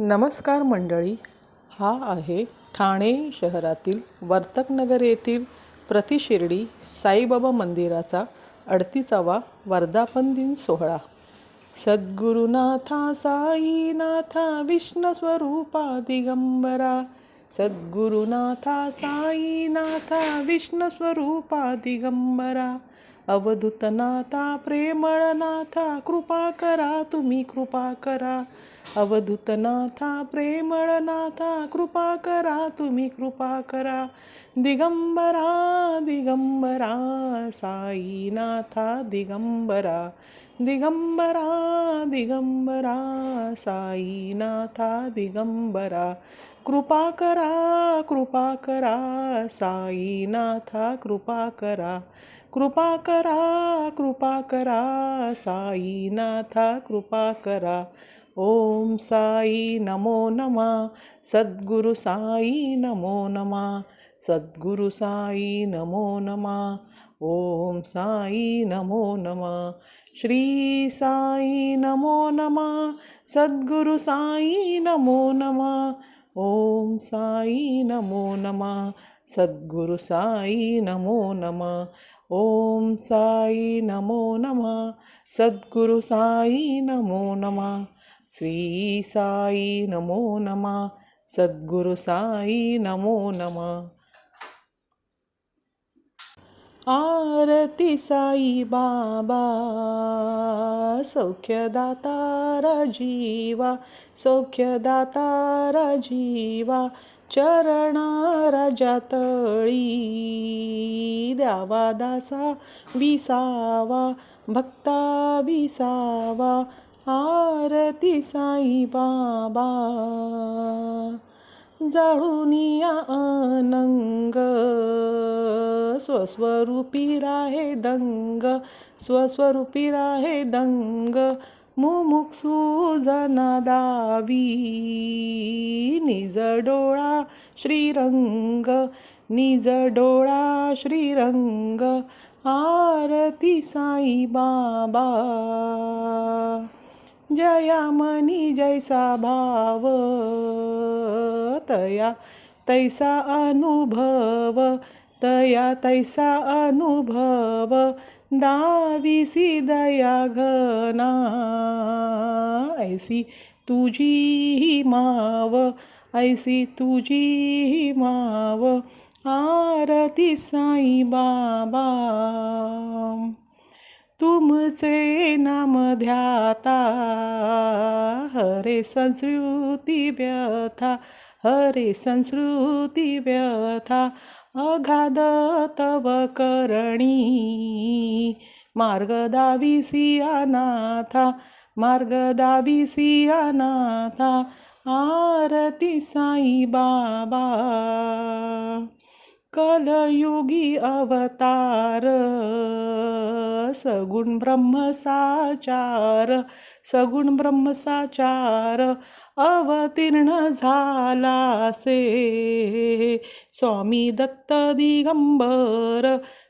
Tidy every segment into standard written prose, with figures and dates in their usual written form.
नमस्कार मंडळी, हा आहे ठाणे शहरातील वर्तकनगर येथील प्रतिशिर्डी साईबाबा मंदिराचा 38वा वर्धापन दिन सोहळा. सद्गुरुनाथा साईनाथा विष्णुस्वरूपा दिगंबरा, सद्गुरुनाथा साईनाथा विष्णुस्वरूपा दिगंबरा, अवधूतनाथा प्रेमळनाथा कृपा करा तुम्ही कृपा करा, अवधूतनाथा प्रेमळनाथा कृपा करा तुम्ही कृपा करा, दिगंबरा दिगंबरा साईनाथा दिगंबरा, दिगंबरा दिगंबरा साईनाथा दिगंबरा, कृपा करा साईनाथा कृपा करा, कृपा करा साईनाथा कृपा करा. ओम साई नमो नमः, सद्गुरु साई नमो नमः, सद्गुरु साई नमो नमः. ओम साई नमो नमः, श्री साई नमो नमः, सद्गुरु साई नमो नमः. ओम साई नमो नमः, सद्गुरु साई नमो नमः. ओम साई नमो नमः, सद्गुरु साई नमो नमः. श्री साई नमो नमः, सद्गुरु साई नमो नमः. आरती साई बाबा सौख्यदाता जीवा, सौख्यदाता जीवा, चरणा राजातळी द्यावा दासा विसावा, भक्ता विसावा. आरती साई बाबा जाळुनिया अनंग, स्वस्वरूपी राहे दंग, स्वस्वरूपी राहे दंग. मुमुक्षु जना दावी निज डोळा श्रीरंग, निज डोळा श्रीरंग. आरती साई बाबा जयामनी जैसा भाव, तया तैसा अनुभव, तया तैसा अनुभव. दाविसी दया घना ऐसी तुझी माव, ऐसी तुझी माव. आरती साई बाबा तुमचे नाम ध्याता, हरे संस्कृती व्यथा, हरे संस्कृती व्यथा. अगाध तव करणी मार्ग दाविसी अनाथा, मार्ग दाविसी अनाथा. आरती साई बाबा कलयुगी अवतार, सगुण ब्रह्मसाचार, सगुण ब्रह्मसाचार. अवतीर्ण झाला से स्वामी दत्त दिगंबर,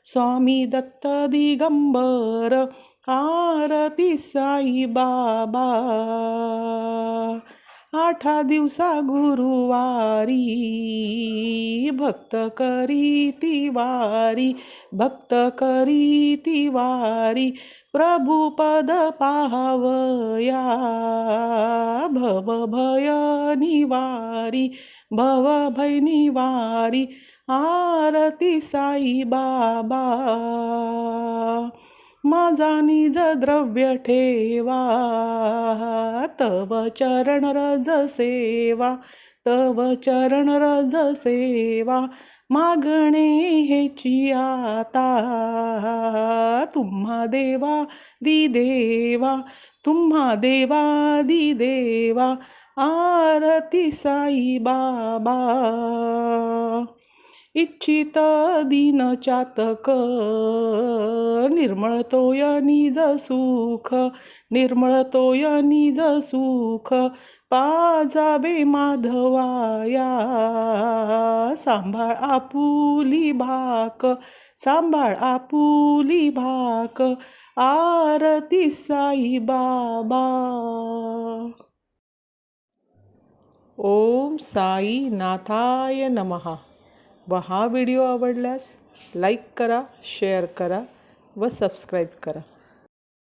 स्वामी दत्त दिगंबर. आरती साई बाबा 8 दिवसा गुरुवारी भक्त करीती वारी, भक्त करीती वारी. प्रभुपद पाहवया भव भय निवारी, भव भय निवारी. आरती साई बाबा माझा निज द्रव्य ठेवा, तव चरण रज सेवा, तव चरण रज सेवा. मागणे हेची आता तुम्हा देवा दि देवा, तुम्हा देवा दि देवा. आरती साई बाबा इच्छित दीन चातक, निर्मळतोय निज सुख, निर्मळतोय निज सुख. पाजावे माधवाया सांभाळ आपुली भाक, सांभाळ आपुली भाक. आरती साई बाबा. ओम साई नाथाय नमः. व हा व्हिडिओ आवडल्यास लाईक करा, शेअर करा व सबस्क्राईब करा.